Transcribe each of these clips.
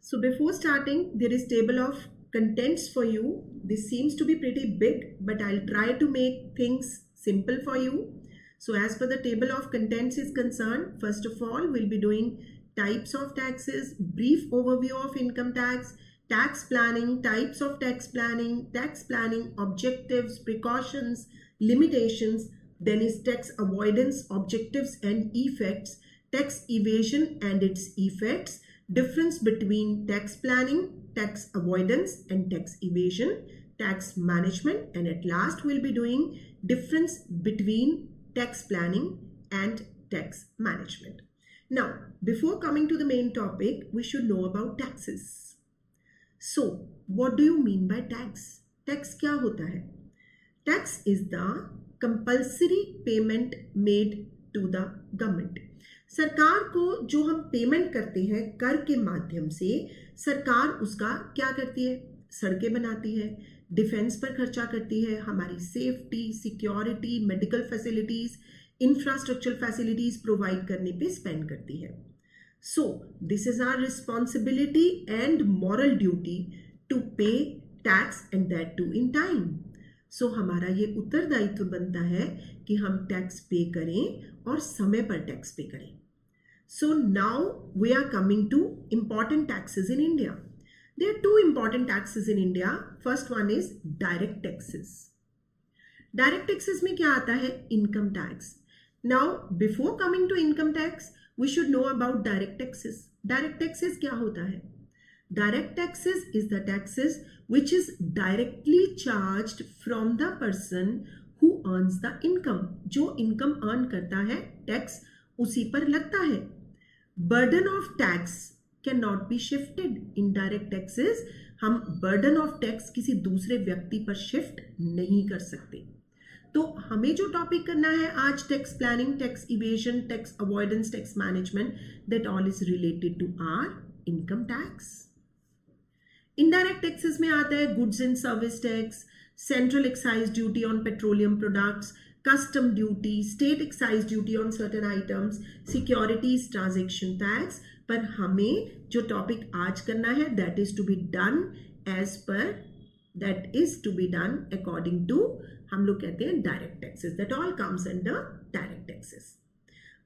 So before starting, there is table of contents for you. This seems to be pretty big, but I'll try to make things simple for you. So as per the table of contents is concerned, first of all, we'll be doing types of taxes, brief overview of income tax planning, types of tax planning, objectives, precautions, limitations, then is tax avoidance, objectives and effects, tax evasion and its effects, difference between tax planning, tax avoidance and tax evasion, tax management, and at last we'll be doing difference between tax planning and tax management. Now, before coming to the main topic, we should know about taxes. So, what do you mean by tax? Tax क्या होता है? Tax is the compulsory payment made to the government. सरकार को जो हम payment करते हैं कर के माध्यम से, सरकार उसका क्या करती है? सड़कें बनाती है, डिफेंस पर खर्चा करती है, हमारी safety, security, medical facilities, infrastructure facilities provide करने पे स्पेंड करती है. So this is our responsibility and moral duty to pay tax and that too in time. सो हमारा ये उत्तरदायित्व बनता है कि हम टैक्स पे करें और समय पर टैक्स पे करें. So now we are coming to important taxes in India. There are two important taxes in India. First one is direct taxes. Direct taxes में क्या आता है? Income tax. Now before coming to income tax, we should know about direct taxes. Direct taxes क्या होता है? Direct taxes is the taxes which is directly charged from the person who earns the income. जो income earn करता है, tax उसी पर लगता है. Burden of tax cannot be shifted. Indirect taxes हम burden of tax किसी दूसरे व्यक्ति पर शिफ्ट नहीं कर सकते. तो हमें जो टॉपिक करना है आज, tax planning, tax evasion, tax avoidance, tax management, that all is related to our income tax. Indirect taxes में आता है goods and service tax, central excise duty on petroleum products, custom duty, state excise duty on certain items, securities transaction tax. पर हमें जो topic आज करना है that is to be done as per, that is to be done according to, हम लोग कहते हैं direct taxes. That all comes under direct taxes.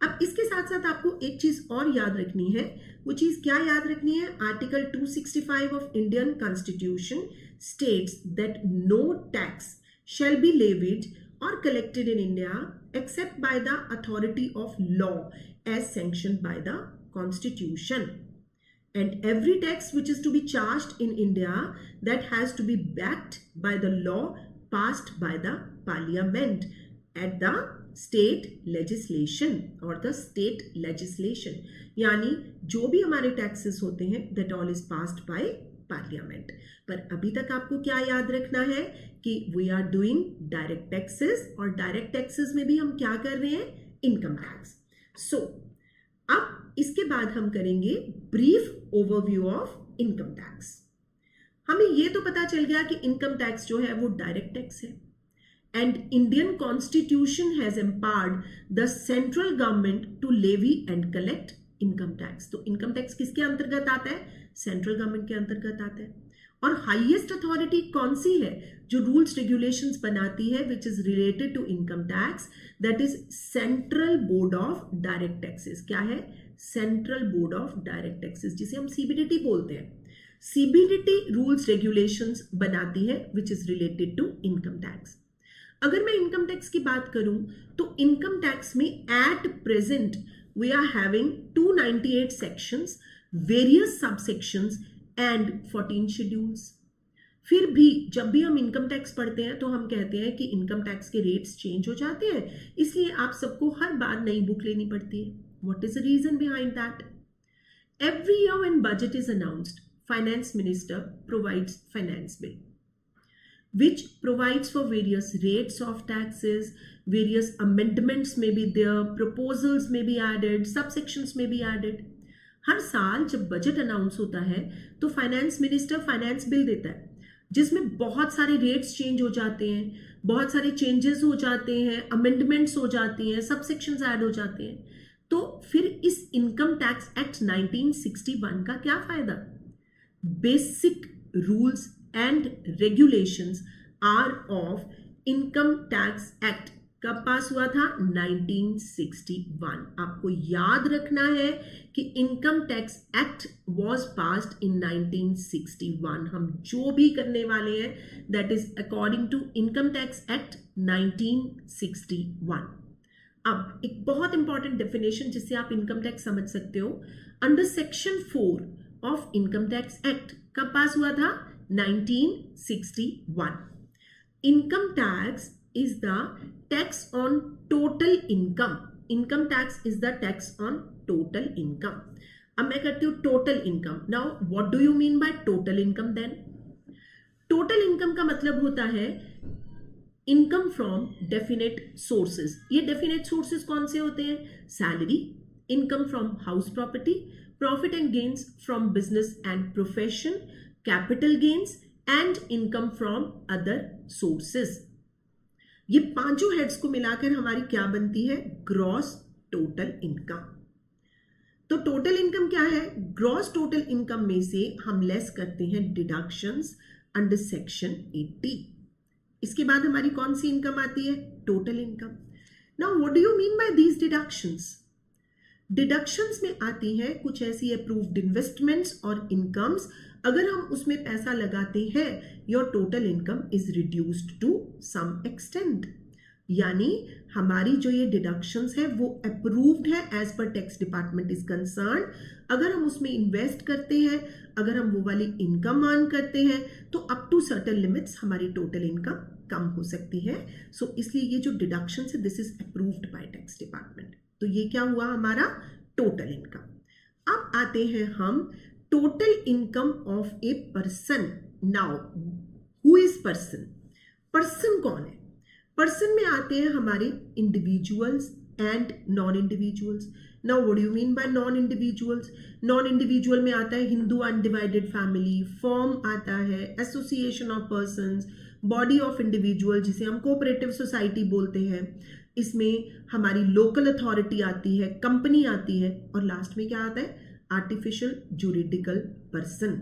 अब इसके साथ साथ आपको एक चीज और याद रखनी है. वो चीज क्या याद रखनी है? Article 265 of Indian constitution states that no tax shall be levied or collected in India except by the authority of law as sanctioned by the Constitution. And every tax which is to be charged in India, that has to be backed by the law passed by the Parliament at the state legislation or the state legislation. यानी जो भी हमारे taxes होते हैं, that all is passed by parliament. पर अभी तक आपको क्या याद रखना है कि we are doing direct taxes, और डायरेक्ट टैक्सेस में भी हम क्या कर रहे हैं? Income tax. सो अब इसके बाद हम करेंगे brief overview of income tax. हमें ये तो पता चल गया कि इनकम टैक्स जो है वो डायरेक्ट टैक्स है, and Indian constitution has empowered the central government to levy and collect income tax. तो इनकम टैक्स किसके अंतर्गत आता है? सेंट्रल गवर्नमेंट के अंतर्गत आता है. और हाईएस्ट अथॉरिटी कौन सी है जो रूल्स रेगुलेशंस बनाती है which is related to income tax? That is central board of direct taxes. क्या है? Central board of direct taxes, जिसे हम सीबीडीटी बोलते हैं. सीबीडीटी रूल्स रेगुलेशंस बनाती है which is related to income tax. अगर मैं इनकम टैक्स की बात करूं तो इनकम टैक्स में at present we are having 298 sections, various subsections and 14 schedules. फिर भी जब भी हम इनकम टैक्स पढ़ते हैं तो हम कहते हैं कि इनकम टैक्स के रेट्स चेंज हो जाते हैं, इसलिए आप सबको हर बार नई बुक लेनी पड़ती है. What is the reason behind that? Every year when budget is announced, finance minister provides finance bill, which provides for various rates of taxes, various amendments may be there, proposals may be added, subsections may be added. हर साल जब budget announce होता है तो finance minister finance bill देता है, जिसमें बहुत सारे रेट्स चेंज हो जाते हैं, बहुत सारे चेंजेस हो जाते हैं, अमेंडमेंट्स हो जाती हैं, सबसेक्शंस ऐड हो जाते हैं. तो फिर इस इनकम टैक्स एक्ट 1961 का क्या फायदा? basic rules and regulations are of Income Tax Act. कब पास हुआ था? 1961. आपको याद रखना है कि income tax act was passed in 1961. हम जो भी करने वाले हैं that is according to income tax act 1961. अब एक बहुत इंपॉर्टेंट डेफिनेशन जिससे आप इनकम टैक्स समझ सकते हो. Under section 4 of income tax act कब पास हुआ था? 1961. Income tax is the tax on total income. Income tax is the tax on total income. अब मैं करती हूँ total income. Now what do you mean by total income then? Total income का मतलब होता है income from definite sources. ये definite sources कौन से होते हैं? Salary, income from house property, profit and gains from business and profession, capital gains and income from other sources. ये पांचों हेड्स को मिलाकर हमारी क्या बनती है? Gross total income. तो टोटल इनकम क्या है? ग्रॉस टोटल इनकम में से हम लेस करते हैं डिडक्शंस अंडर सेक्शन 80. इसके बाद हमारी कौन सी इनकम आती है? Total income. Now what do you mean bye these deductions? Deductions में आती हैं कुछ ऐसी अप्रूव्ड इन्वेस्टमेंट्स और इनकम्स. अगर हम उसमें पैसा लगाते हैं your total income is reduced to some extent. यानी हमारी जो ये डिडक्शंस है वो अप्रूव्ड है as per tax department is concern. अगर हम उसमें इन्वेस्ट करते हैं, अगर हम वो वाली इनकम अर्न करते हैं तो अप टू सर्टेन लिमिट्स हमारी टोटल इनकम कम हो सकती है. सो इसलिए ये जो डिडक्शंस है this is approved by tax department. तो ये क्या हुआ? हमारा टोटल इनकम. अब आते हैं हम total income of a person. Now who is person? Person कौन है? पर्सन में आते हैं हमारे individuals and non individuals. Now what do you mean bye non individuals? Non individual में आता है हिंदू अनडिवाइडेड फैमिली, फर्म आता है, association of persons, body of individual जिसे हम कोऑपरेटिव सोसाइटी बोलते हैं. इसमें हमारी लोकल अथॉरिटी आती है, कंपनी आती है और लास्ट में क्या आता है? आर्टिफिशियल जुरिडिकल पर्सन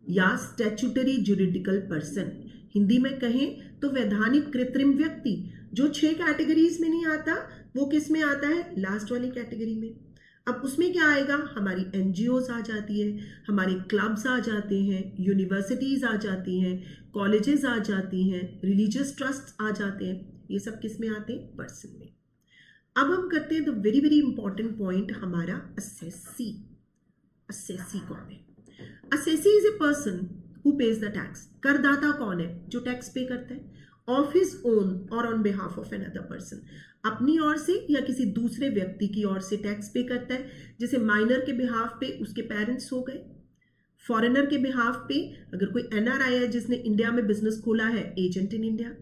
या स्टैट्यूटरी जुरिडिकल पर्सन. हिंदी में कहें तो वैधानिक कृत्रिम व्यक्ति. जो 6 कैटेगरीज में नहीं आता वो किस में आता है? लास्ट वाली कैटेगरी में. अब उसमें क्या आएगा? हमारी एनजीओज आ जाती है, हमारे क्लब्स आ जाते हैं, यूनिवर्सिटीज आ जाती हैं, कॉलेजेस आ जाती हैं, रिलीजियस ट्रस्ट आ जाते हैं. ये सब किस में आते हैं? पर्सन में. अब हम करते हैं the very very important point हमारा असेसी. असेसी कौन है? Assessee is a person who page the tax. करदाता कौन है? जो टैक्स पे करता है ऑफ हिज ओन और on behalf of another person. अपनी ओर से या किसी दूसरे व्यक्ति की ओर से टैक्स पे करता है. जैसे माइनर के बिहाफ पे उसके पेरेंट्स हो गए, फॉरेनर के बिहाफ पे अगर कोई एनआरआई है जिसने इंडिया में बिजनेस खोला है, एजेंट इन इंडिया.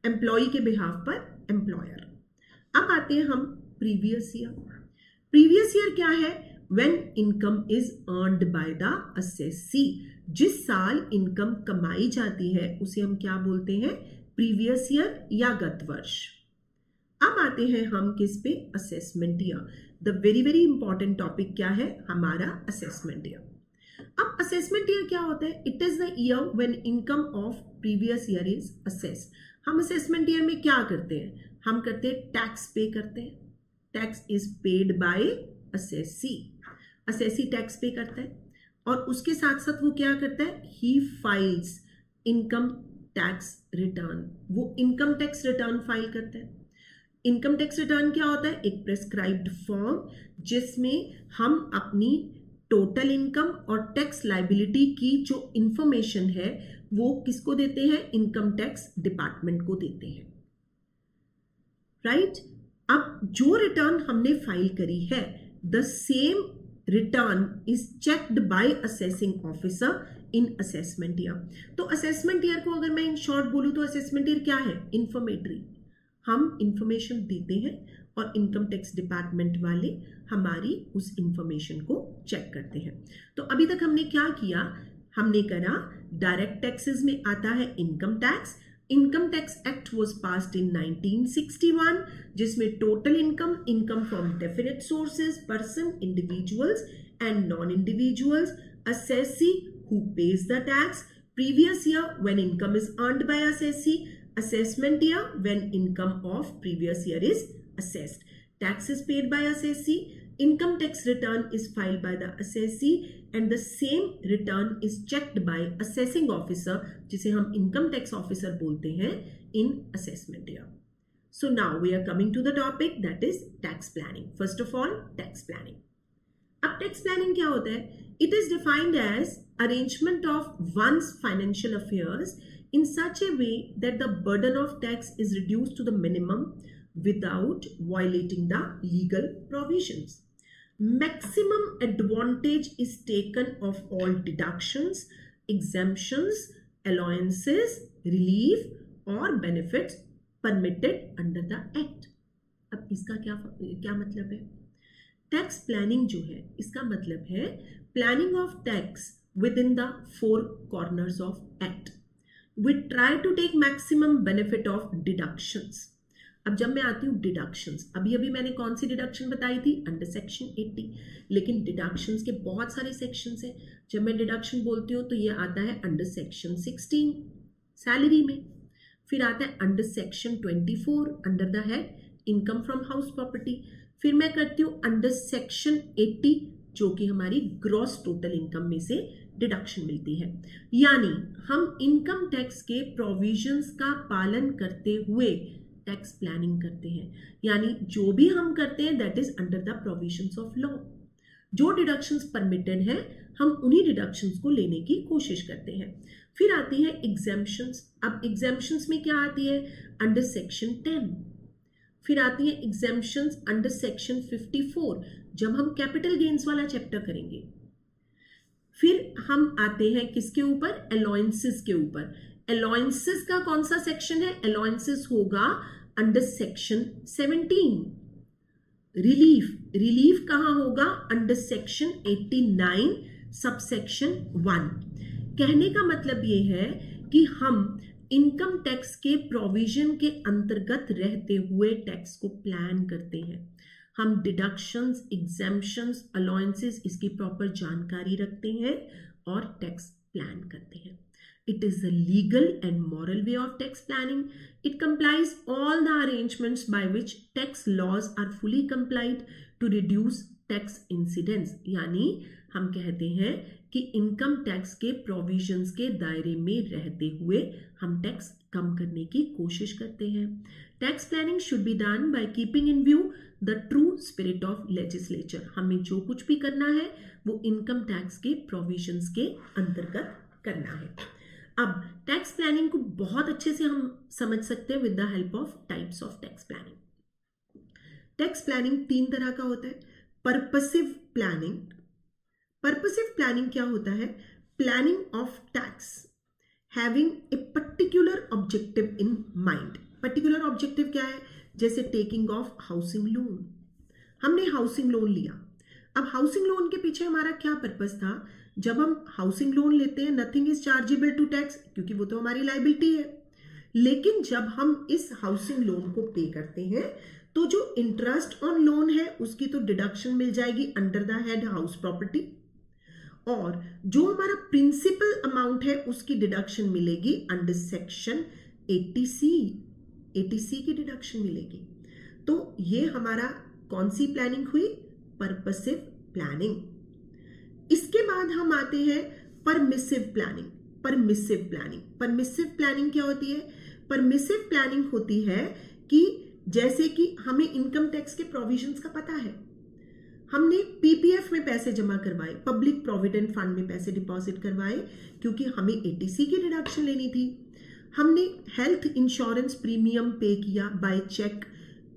एम्प्लॉय के बिहाफ पर एम्प्लॉयर. अब आते हैं हम प्रीवियस ईयर. प्रीवियस ईयर क्या है? When income is earned by the assessee. जिस साल इनकम कमाई जाती है उसे हम क्या बोलते हैं? प्रीवियस ईयर या गत वर्ष. अब आते हैं हम किस पे? Assessment year. The very very important topic क्या है? हमारा असेसमेंट ईयर. अब असेसमेंट ईयर क्या होता है? It is the year when income of previous year is assessed. हम असेसमेंट ईयर में क्या करते हैं? हम करते हैं टैक्स पे करते हैं. Tax is paid by assessee. Assessee tax पे करता है और उसके साथ साथ वो क्या करता है? ही फाइल्स इनकम टैक्स रिटर्न. वो इनकम टैक्स रिटर्न फाइल करता है. इनकम टैक्स रिटर्न क्या होता है? एक प्रेस्क्राइब्ड फॉर्म जिसमें हम अपनी टोटल इनकम और टैक्स लायबिलिटी की जो इंफॉर्मेशन है वो किसको देते हैं? इनकम टैक्स डिपार्टमेंट को देते हैं. राइट. अब जो रिटर्न हमने फाइल करी है the same return is checked by assessing officer in assessment year. तो असेसमेंट ईयर को अगर मैं इन शॉर्ट बोलूं तो असेसमेंट ईयर क्या है? इंफॉर्मेटरी. हम इंफॉर्मेशन देते हैं और इनकम टैक्स डिपार्टमेंट वाले हमारी उस इंफॉर्मेशन को चेक करते हैं. तो अभी तक हमने क्या किया? हमने करा डायरेक्ट टैक्सेस में आता है income tax. Income tax act was passed in 1961 जिसमें total income from definite sources, person, individuals and non individuals, assessee who pays the tax, previous year when income is earned by assessee, assessment year when income of previous year is assessed. Tax is paid by assessee, income tax return is filed by the assessee and the same return is checked by assessing officer, जिसे हम income tax officer बोलते हैं, in assessment year. So now we are coming to the topic that is tax planning. First of all, tax planning. अब tax planning क्या होता है? It is defined as arrangement of one's financial affairs in such a way that the burden of tax is reduced to the minimum without violating the legal provisions. Maximum advantage is taken of all deductions, exemptions, allowances, relief or benefits permitted under the act. अब इसका क्या मतलब है? Tax planning जो है इसका मतलब है planning of tax within the four corners of act. We try to take maximum benefit of deductions. अब जब मैं आती हूँ डिडक्शंस, अभी मैंने कौन सी डिडक्शन बताई थी? Under section 80. लेकिन डिडक्शंस के बहुत सारे सेक्शंस हैं. जब मैं डिडक्शन बोलती हूँ तो ये आता है अंडर सेक्शन 16 सैलरी में, फिर आता है under section 24 under the head income from house property, फिर मैं करती हूँ अंडर सेक्शन 80 जो कि हमारी ग्रॉस टोटल इनकम में से डिडक्शन मिलती है. यानी हम इनकम टैक्स के प्रोविजंस का पालन करते हुए टैक्स प्लानिंग करते हैं. यानी जो भी हम करते हैं that is under the provisions of law. जो डिडक्शंस परमिटेड है हम उन्हीं डिडक्शंस को लेने की कोशिश करते हैं. फिर आती है एग्जेम्पशंस. अब एग्जेम्पशंस में क्या आती है? Under section 10. फिर आती है एग्जेम्पशंस अंडर सेक्शन 54 जब हम कैपिटल गेन्स वाला चैप्टर करेंगे. फिर हम आते हैं किसके ऊपर? अलाउंसेस के ऊपर. अलाउंसेस का कौन सा सेक्शन है? अलाउंसेस होगा अंडर सेक्शन 17. रिलीफ कहां होगा? Under section 89 subsection 1. कहने का मतलब ये है कि हम इनकम टैक्स के प्रोविजन के अंतर्गत रहते हुए टैक्स को प्लान करते हैं. हम डिडक्शंस, एग्जेम्पशंस, अलाउंसेस इसकी प्रॉपर जानकारी रखते हैं और टैक्स प्लान करते हैं. It is a legal and moral way of tax planning. It complies all the arrangements by which tax laws are fully complied to reduce tax incidence. यानी हम कहते हैं कि इनकम टैक्स के प्रोविजंस के दायरे में रहते हुए हम टैक्स कम करने की कोशिश करते हैं. Tax planning should be done by keeping in view the true spirit of legislature. हमें जो कुछ भी करना है वो इनकम टैक्स के प्रोविजंस के अंतर्गत करना है. अब टैक्स प्लानिंग को बहुत अच्छे से हम समझ सकते हैं with the help of types of tax planning. Tax planning 3 तरह का होता है. Purposive planning. पर्पसिव प्लानिंग क्या होता है? Planning of tax having a particular objective in mind. Particular objective क्या है? जैसे टेकिंग ऑफ हाउसिंग लोन. हमने हाउसिंग लोन लिया. अब हाउसिंग लोन के पीछे हमारा क्या पर्पस था? जब हम हाउसिंग लोन लेते हैं nothing is chargeable to tax क्योंकि वो तो हमारी लायबिलिटी है. लेकिन जब हम इस हाउसिंग लोन को पे करते हैं तो जो इंटरेस्ट ऑन लोन है उसकी तो डिडक्शन मिल जाएगी under the head house property और जो हमारा प्रिंसिपल अमाउंट है उसकी डिडक्शन मिलेगी अंडर सेक्शन 80C की डिडक्शन मिलेगी. तो ये हमारा कौन सी प्लानिंग हुई? Purposive planning. इसके बाद हम आते हैं परमिसिव प्लानिंग. परमिसिव प्लानिंग क्या होती है? परमिसिव प्लानिंग होती है कि जैसे कि हमें इनकम टैक्स के प्रोविजंस का पता है, हमने पीपीएफ में पैसे जमा करवाए, पब्लिक प्रोविडेंट फंड में पैसे डिपॉजिट करवाए क्योंकि हमें 80C की डिडक्शन लेनी थी. हमने हेल्थ इंश्योरेंस प्रीमियम पे किया बाय चेक,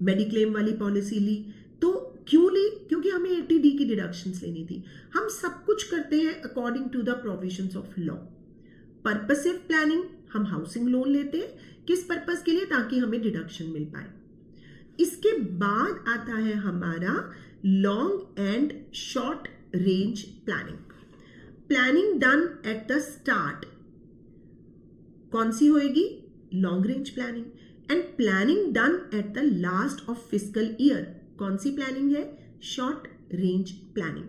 मेडिक्लेम वाली पॉलिसी ली. तो क्यों ली? क्योंकि हमें 80D की डिडक्शंस लेनी थी. हम सब कुछ करते हैं according to the provisions of law. Purposive planning हम हाउसिंग लोन लेते हैं किस पर्पस के लिए? ताकि हमें डिडक्शन मिल पाए. इसके बाद आता है हमारा long and short range planning. Planning done at the start कौन सी होएगी? Long range planning. And planning done at the last of fiscal year कौन सी प्लानिंग है? Short range planning.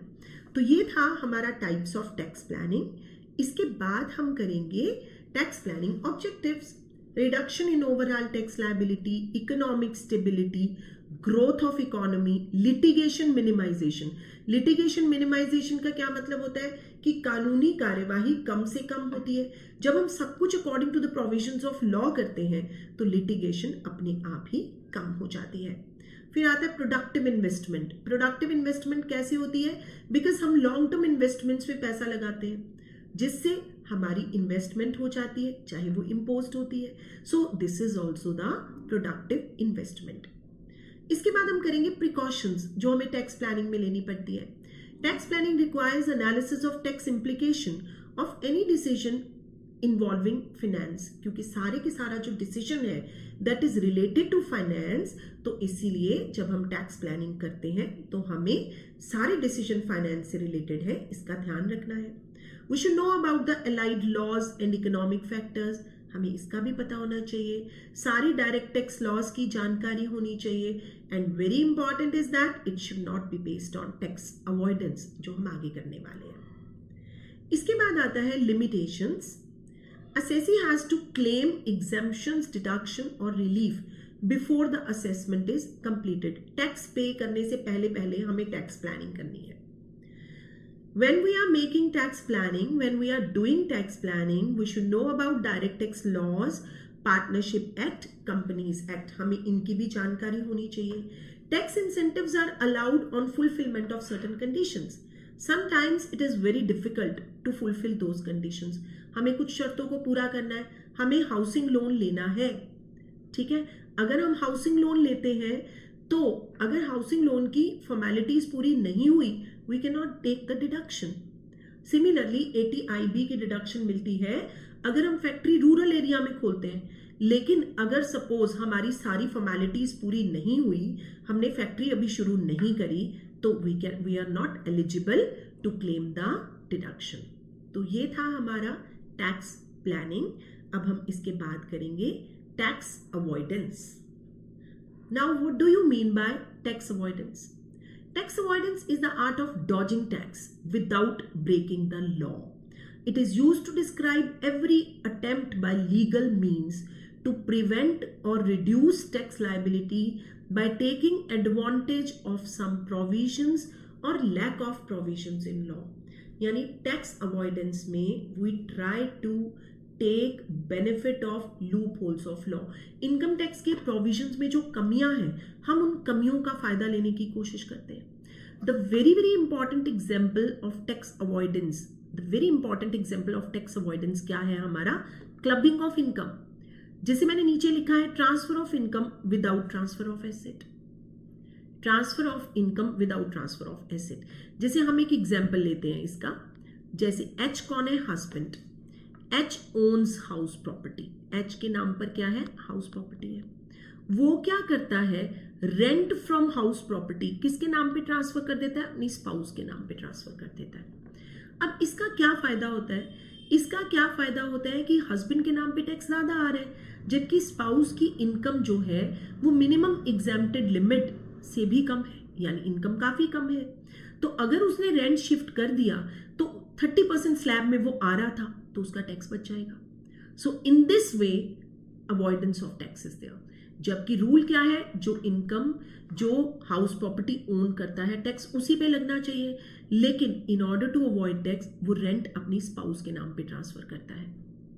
तो ये था हमारा टाइप्स ऑफ टैक्स प्लानिंग। इसके बाद हम करेंगे tax planning objectives. Reduction in overall tax liability, economic stability, growth of economy, litigation minimization. Litigation minimization का क्या मतलब होता है कि कानूनी कार्यवाही कम से कम होती है। जब हम सब कुछ according to the provisions of law करते हैं तो लिटिगेशन अपने आप ही कम हो जाती है। फिर आता है प्रोडक्टिव इन्वेस्टमेंट। प्रोडक्टिव इन्वेस्टमेंट कैसे होती है? बिकॉज हम लॉन्ग टर्म इन्वेस्टमेंट्स में पैसा लगाते हैं जिससे हमारी इन्वेस्टमेंट हो जाती है, चाहे वो इम्पोज्ड होती है। So this is also the productive investment. इसके बाद हम करेंगे प्रिकॉशंस जो हमें टैक्स प्लानिंग में लेनी पड़ती है। Tax planning requires analysis of tax implication of any decision involving finance, क्योंकि सारे के सारा जो डिसीजन है that is related to finance, तो इसीलिए जब हम टैक्स प्लानिंग करते हैं तो हमें सारे डिसीजन फाइनेंस से रिलेटेड है, इसका ध्यान रखना है। We should know about the allied laws and economic factors, हमें इसका भी पता होना चाहिए। सारी डायरेक्ट टैक्स लॉज की जानकारी होनी चाहिए। And very important is that it should not be based on tax avoidance, जो हम आगे करने वाले हैं। इसके बाद आता है limitations. Assessee has to claim exemptions, deduction और relief before the assessment is completed. Tax पे करने से पहले हमें टैक्स प्लानिंग करनी है। When we are making tax planning, when we are doing tax planning, we should know about direct tax laws, Partnership Act, Companies Act. हमें इनकी भी जानकारी होनी चाहिए। Tax incentives are allowed on fulfillment of certain conditions. Sometimes it is very difficult to fulfill those conditions. हमें कुछ शर्तों को पूरा करना है, हमें हाउसिंग लोन लेना है, ठीक है। अगर हम हाउसिंग लोन लेते हैं तो अगर हाउसिंग लोन की फॉर्मेलिटीज पूरी नहीं हुई, we can not take the deduction. Similarly 80IB की डिडक्शन मिलती है अगर हम फैक्ट्री रूरल एरिया में खोलते हैं, लेकिन अगर सपोज हमारी सारी फॉर्मेलिटीज पूरी नहीं हुई, हमने फैक्ट्री अभी शुरू नहीं करी, तो we are not eligible to claim the deduction. तो ये था हमारा टैक्स प्लानिंग। अब हम इसके बाद करेंगे tax avoidance. Now what do you mean by tax avoidance? Tax avoidance is the art of dodging tax without breaking the law. It is used to describe every attempt by legal means to prevent or reduce tax liability by taking advantage of some provisions or lack of provisions in law. यानी tax avoidance में we try to take benefit of loopholes of law. Income tax के provisions में जो कमियां हैं, हम उन कमियों का फायदा लेने की कोशिश करते हैं. The very important example of tax avoidance, the very important example of tax avoidance क्या है हमारा? क्लबिंग ऑफ इनकम, जिसे मैंने नीचे लिखा है transfer of income without transfer of asset. Transfer of income without transfer of asset. जैसे हम एक एग्जाम्पल लेते हैं इसका, जैसे एच कौन है? Husband. H owns house property. H के नाम पर क्या है? हाउस प्रॉपर्टी है. वो क्या करता है? रेंट फ्रॉम हाउस प्रॉपर्टी किसके नाम पे ट्रांसफर कर देता है? अपनी स्पाउस के नाम पे ट्रांसफर कर देता है. अब इसका क्या फायदा होता है? इसका क्या फायदा होता है कि हस्बैंड के नाम पे टैक्स ज्यादा आ रहा है, जबकि स्पाउस की इनकम जो है वो मिनिमम एग्जेम्प्टेड लिमिट से भी कम है, यानी इनकम काफी कम है. तो अगर उसने रेंट शिफ्ट कर दिया तो 30% स्लैब में वो आ रहा था तो उसका टैक्स बच जाएगा. So in this way avoidance of tax is there. जबकि रूल क्या है? जो इनकम जो हाउस प्रॉपर्टी ओन करता है टैक्स उसी पे लगना चाहिए, लेकिन in order to avoid tax वो रेंट अपनी स्पाउस के नाम पे ट्रांसफर करता है.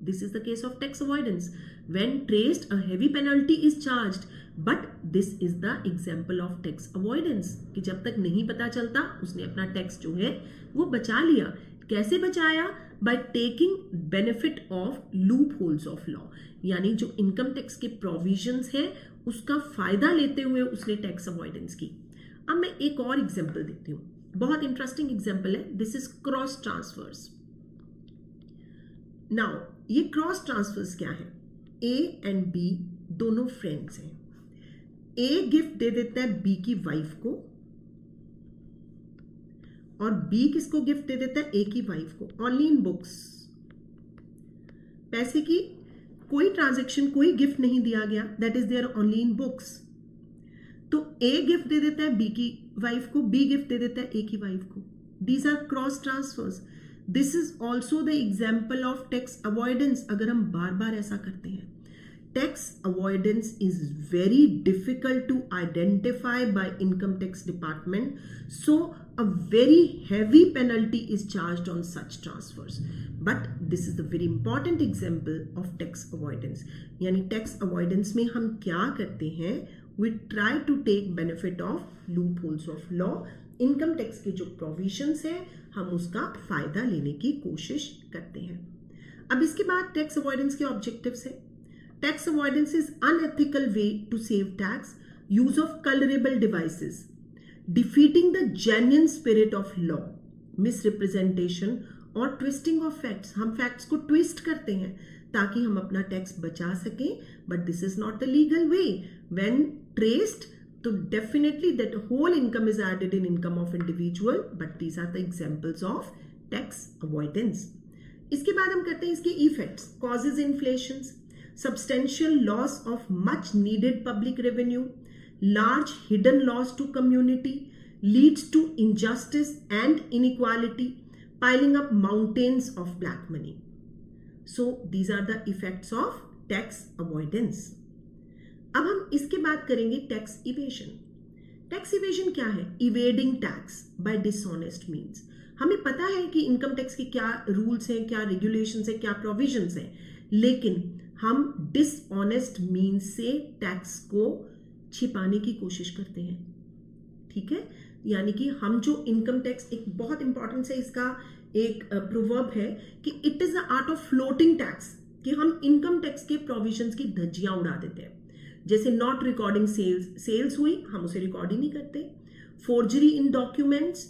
This is the case of tax avoidance. When traced a heavy penalty is charged, but this is the example of tax avoidance कि जब तक नहीं पता चलता उसने अपना टैक्स जो है वो बचा लिया. कैसे बचाया? By taking benefit of loopholes of law, यानी जो इनकम टैक्स के प्रोविजंस है उसका फायदा लेते हुए उसने टैक्स अवॉइडेंस की. अब मैं एक और एग्जांपल देती हूं, बहुत इंटरेस्टिंग एग्जांपल है. This is cross transfers. Now ये क्रॉस ट्रांसफर्स क्या है? ए एंड बी दोनों फ्रेंड्स हैं. ए गिफ्ट दे देता है बी की वाइफ को और बी किसको गिफ्ट दे देता है? ए की वाइफ को. Only in books. पैसे की कोई ट्रांजैक्शन, कोई गिफ्ट नहीं दिया गया. That is there only in books. तो ए गिफ्ट दे देता है बी की वाइफ को, बी गिफ्ट दे देता है ए की वाइफ को. These are cross transfers. This is also the example of tax avoidance. अगर हम बार बार ऐसा करते हैं, tax avoidance is very difficult to identify by income tax department, so a very heavy penalty is charged on such transfers. But this is the very important example of tax avoidance. यानी tax avoidance में हम क्या करते हैं, we try to take benefit of loopholes of law. Income tax के जो provisions है हम उसका फायदा लेने की कोशिश करते हैं. अब इसके बाद टैक्स अवॉइडेंस के ऑब्जेक्टिव्स है. Tax avoidance is unethical way to save tax, use of colourable devices, defeating the genuine spirit of law, misrepresentation और ट्विस्टिंग ऑफ फैक्ट्स. हम फैक्ट्स को ट्विस्ट करते हैं ताकि हम अपना टैक्स बचा सकें, but this is not the legal way. When traced, तो definitely that whole income is added in income of individual, but these are the examples of tax avoidance. इसके बाद हम करते हैं इसके effects. Causes inflations, substantial loss of much needed public revenue, large hidden loss to community, leads to injustice and inequality, piling up mountains of black money. So these are the effects of tax avoidance. अब हम इसके बाद करेंगे tax evasion. Tax evasion क्या है? Evading tax bye dishonest means. हमें पता है कि इनकम टैक्स के क्या रूल्स हैं, क्या रेगुलेशंस हैं, क्या प्रोविजंस हैं, लेकिन हम डिसऑनेस्ट मीन्स से टैक्स को छिपाने की कोशिश करते हैं. ठीक है, यानी कि हम जो इनकम टैक्स, एक बहुत इंपॉर्टेंट है इसका एक प्रोवर्ब है कि it is the art of floating tax, कि हम इनकम टैक्स के प्रोविजंस की धज्जियां उड़ा देते हैं. जैसे नॉट रिकॉर्डिंग सेल्स हुई, हम उसे रिकॉर्ड ही नहीं करते. फोर्जरी इन डॉक्यूमेंट्स,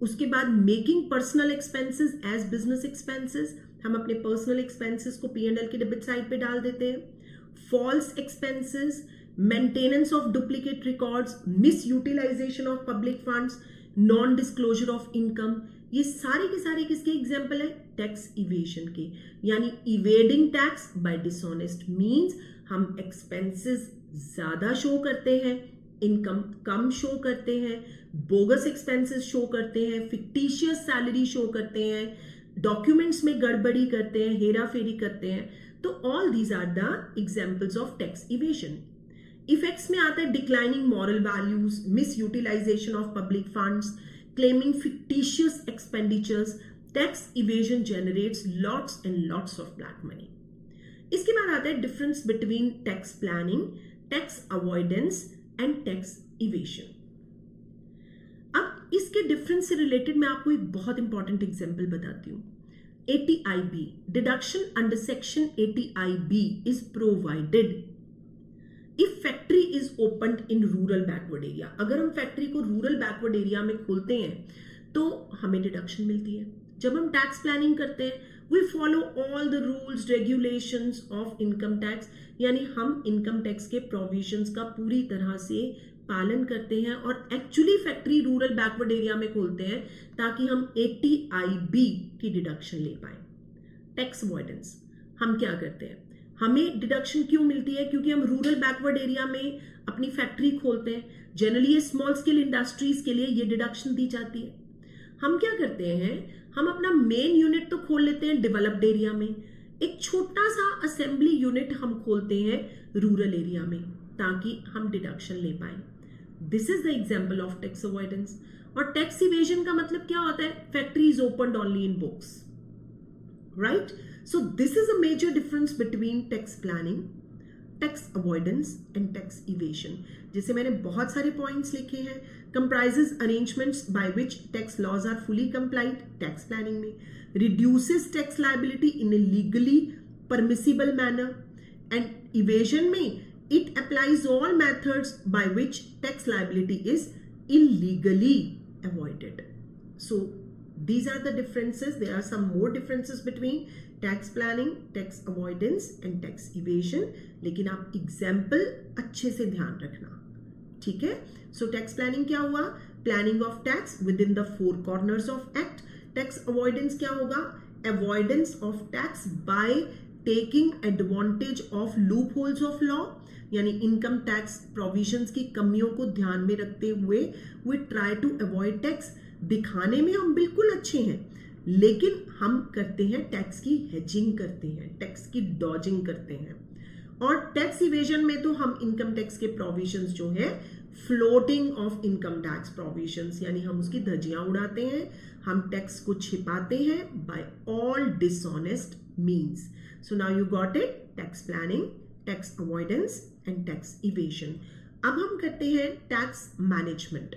उसके बाद making personal expenses as business expenses, हम अपने पर्सनल एक्सपेंसेस को P&L के डेबिट साइड पे डाल देते हैं. False expenses, maintenance of duplicate records, misutilization of public funds, non disclosure of income, ये सारे के सारे किसके एग्जाम्पल है? टैक्स इवेशन के. यानी evading tax bye dishonest means हम एक्सपेंसेस ज्यादा शो करते हैं, इनकम कम शो करते हैं, बोगस एक्सपेंसेस शो करते हैं, फिक्टिशियस सैलरी शो करते हैं, डॉक्यूमेंट्स में गड़बड़ी करते हैं, हेरा फेरी करते हैं. तो all these are the examples of tax evasion. Effects में आता है declining moral values, misutilization of public funds, claiming fictitious expenditures. Tax evasion generates lots and lots of black money. इसके बाद आता है difference between tax planning, tax avoidance and tax evasion. अब इसके difference से रिलेटेड मैं आपको एक बहुत इंपॉर्टेंट एग्जांपल बताती हूँ. ATIB, deduction under section 80IB is provided if factory is opened in rural backward area. अगर हम फैक्ट्री को रूरल बैकवर्ड एरिया में खोलते हैं तो हमें डिडक्शन मिलती है. जब हम टैक्स प्लानिंग करते हैं, we follow all the rules regulations of income tax, यानी हम इनकम टैक्स के प्रोविजंस का पूरी तरह से पालन करते हैं और actually factory rural backward area में खोलते हैं ताकि हम 80IB की डिडक्शन ले पाए. टैक्स अवॉइडेंस, हम क्या करते हैं, हमें डिडक्शन क्यों मिलती है? क्योंकि हम रूरल बैकवर्ड एरिया में अपनी फैक्ट्री खोलते हैं. जनरली ये स्मॉल स्केल इंडस्ट्रीज के लिए ये डिडक्शन दी जाती है. हम क्या करते हैं, हम अपना मेन यूनिट तो खोल लेते हैं डेवलप्ड एरिया में, एक छोटा सा असेंबली यूनिट हम खोलते हैं रूरल एरिया में ताकि हम डिडक्शन ले पाए. This is the example of tax avoidance. और टैक्स इवेजन का मतलब क्या होता है? Factory is opened only in books, right? So this is a major difference between tax planning, tax avoidance and tax evasion. जैसे मैंने बहुत सारे points लिखे हैं. Comprises arrangements by which tax laws are fully complied, tax planning में. Reduces tax liability in a legally permissible manner. And evasion में it applies all methods by which tax liability is illegally avoided. So these are the differences. There are some more differences between tax planning, tax avoidance and tax evasion, लेकिन आप example अच्छे से ध्यान रखना. ठीक है, so tax planning क्या हुआ? Planning of tax within the four corners of act. Tax avoidance क्या होगा? Avoidance of tax by taking advantage of loopholes of law, यानी इनकम टैक्स प्रोविजंस की कमियों को ध्यान में रखते हुए we try to avoid tax. दिखाने में हम बिल्कुल अच्छे हैं, लेकिन हम करते हैं टैक्स की हेजिंग करते हैं, टैक्स की डॉजिंग करते हैं। और टैक्स इवेजन में तो हम इनकम टैक्स के प्रोविजंस जो है floating of income tax provisions, यानी हम उसकी धज्जियां उड़ाते हैं, हम टैक्स को छिपाते हैं by all dishonest means. So now you got it, tax planning, tax avoidance and tax evasion. अब हम करते हैं tax management.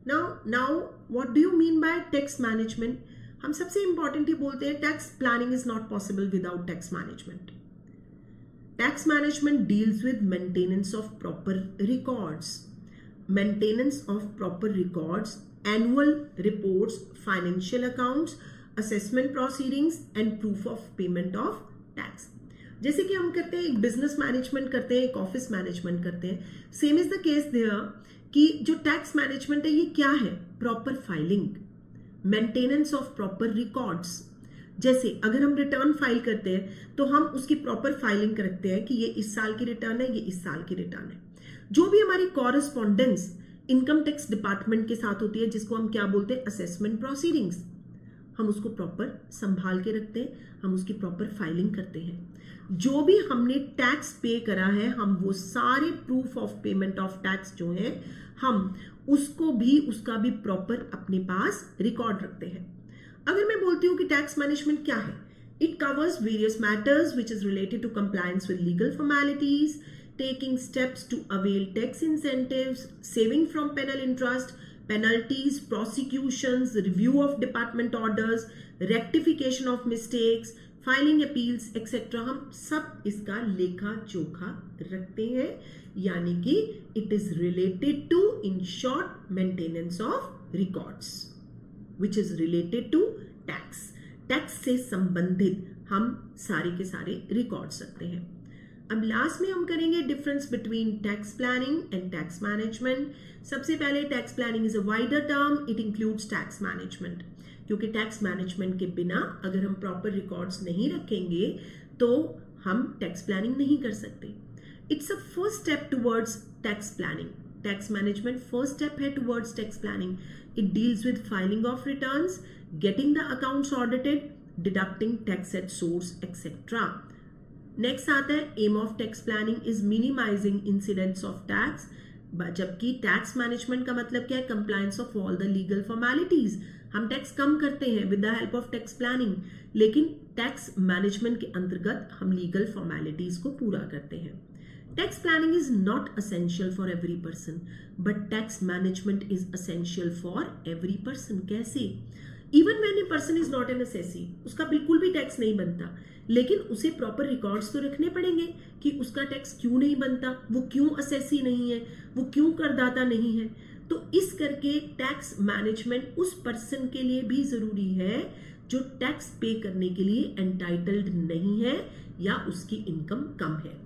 Now what do you mean by tax management? हम सबसे इंपॉर्टेंट ही बोलते हैं tax planning is not possible without tax management. Tax management deals with maintenance of proper records. Maintenance of proper records, annual reports, financial accounts, assessment proceedings and proof of payment of tax. जैसे कि हम करते हैं एक business management करते हैं, एक office management करते हैं, same is the case there कि जो टैक्स मैनेजमेंट है ये क्या है? Proper filing, maintenance of proper records. जैसे अगर हम रिटर्न फाइल करते हैं तो हम उसकी प्रॉपर फाइलिंग रखते हैं कि ये इस साल की रिटर्न है, ये इस साल की रिटर्न है। जो भी हमारी कॉरेस्पॉन्डेंस इनकम टैक्स डिपार्टमेंट के साथ होती है, जिसको हम क्या बोलते हैं? असेसमेंट प्रोसीडिंग्स, हम उसको प्रॉपर संभाल के रखते हैं, हम उसकी प्रॉपर फाइलिंग करते हैं। जो भी हमने टैक्स पे करा है, हम वो सारे proof of payment of tax जो है, हम उसको भी, उसका भी प्रॉपर अपने पास रिकॉर्ड रखते हैं। अगर मैं बोलती हूँ कि टैक्स मैनेजमेंट क्या है, it covers various matters which is related to compliance with legal formalities, taking steps to avail tax incentives, saving from penal interest, penalties, prosecutions, review of department orders, rectification of mistakes, filing appeals etcetera. हम सब इसका लेखा जोखा रखते हैं, यानी कि it is related to, in short, maintenance of records which is related to tax. Tax से संबंधित हम सारे के सारे रिकॉर्ड्स रखते हैं। अब लास्ट में हम करेंगे difference between tax planning and tax management. सबसे पहले tax planning is a wider term, it includes tax management, क्योंकि टैक्स मैनेजमेंट के बिना अगर हम प्रॉपर रिकॉर्ड्स नहीं रखेंगे तो हम टैक्स प्लानिंग नहीं कर सकते। It's a first step towards tax planning. Tax management first step है towards tax planning. It deals with filing of returns, getting the accounts audited, deducting tax at source, etc. Next आता है aim of tax planning is minimizing incidence of tax, जबकि tax management का मतलब क्या है? Compliance of all the legal formalities. हम tax कम करते हैं with the help of tax planning, लेकिन टैक्स मैनेजमेंट के अंतर्गत हम लीगल फॉर्मेलिटीज को पूरा करते हैं। Tax planning is not essential for every person, but tax management is essential for every person. कैसे? Even when a person is not an assessee, उसका बिल्कुल भी टैक्स नहीं बनता, लेकिन उसे प्रॉपर रिकॉर्ड्स तो रखने पड़ेंगे कि उसका टैक्स क्यों नहीं बनता, वो क्यों असेसी नहीं है, वो क्यों करदाता नहीं है। तो इस करके टैक्स मैनेजमेंट उस पर्सन के लिए भी जरूरी है जो टैक्स पे करने के लिए एंटाइटल्ड नहीं है या उसकी इनकम कम है।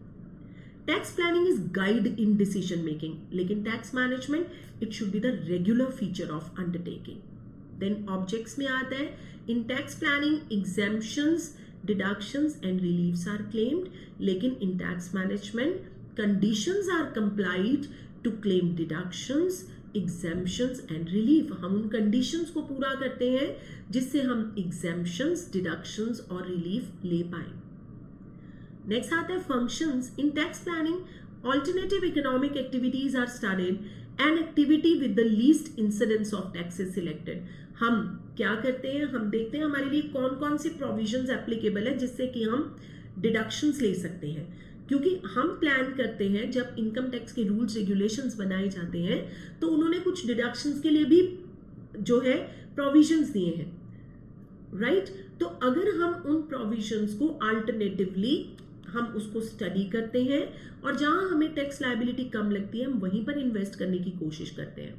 Tax planning is guide in decision making, लेकिन tax management it should be the regular feature of undertaking. Then objects में आता है, in tax planning exemptions, deductions and reliefs are claimed, लेकिन in tax management conditions are complied to claim deductions, exemptions and relief. हम उन conditions को पूरा करते हैं जिससे हम एग्जेम्पशंस, डिडक्शंस और रिलीफ ले पाए। नेक्स्ट आता है functions. In tax planning alternative economic activities are studied and activity with the least incidence of tax is selected. हम क्या करते हैं? हम देखते हैं हमारे लिए कौन कौन से प्रोविजंस एप्लीकेबल है जिससे कि हम डिडक्शंस ले सकते हैं, क्योंकि हम प्लान करते हैं जब इनकम टैक्स के रूल्स रेगुलेशंस बनाए जाते हैं तो उन्होंने कुछ डिडक्शंस के लिए भी जो है प्रोविजंस दिए हैं, राइट? तो अगर हम उन प्रोविजंस को अल्टरनेटिवली हम उसको स्टडी करते हैं और जहां हमें टैक्स लायबिलिटी कम लगती है हम वहीं पर इन्वेस्ट करने की कोशिश करते हैं।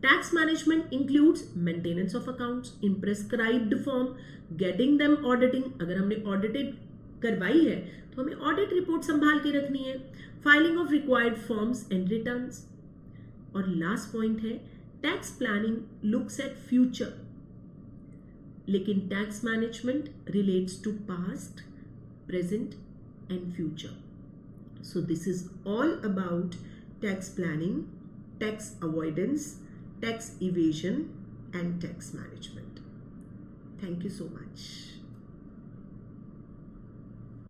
Tax management includes maintenance of accounts in prescribed form, getting them auditing, अगर हमने ऑडिटेड करवाई है तो हमें ऑडिट रिपोर्ट संभाल के रखनी है, filing of required forms and returns. और लास्ट पॉइंट है, tax planning looks at future, लेकिन tax management relates to past, present and future. So this is all about tax planning, tax avoidance, tax evasion and tax management. Thank you so much.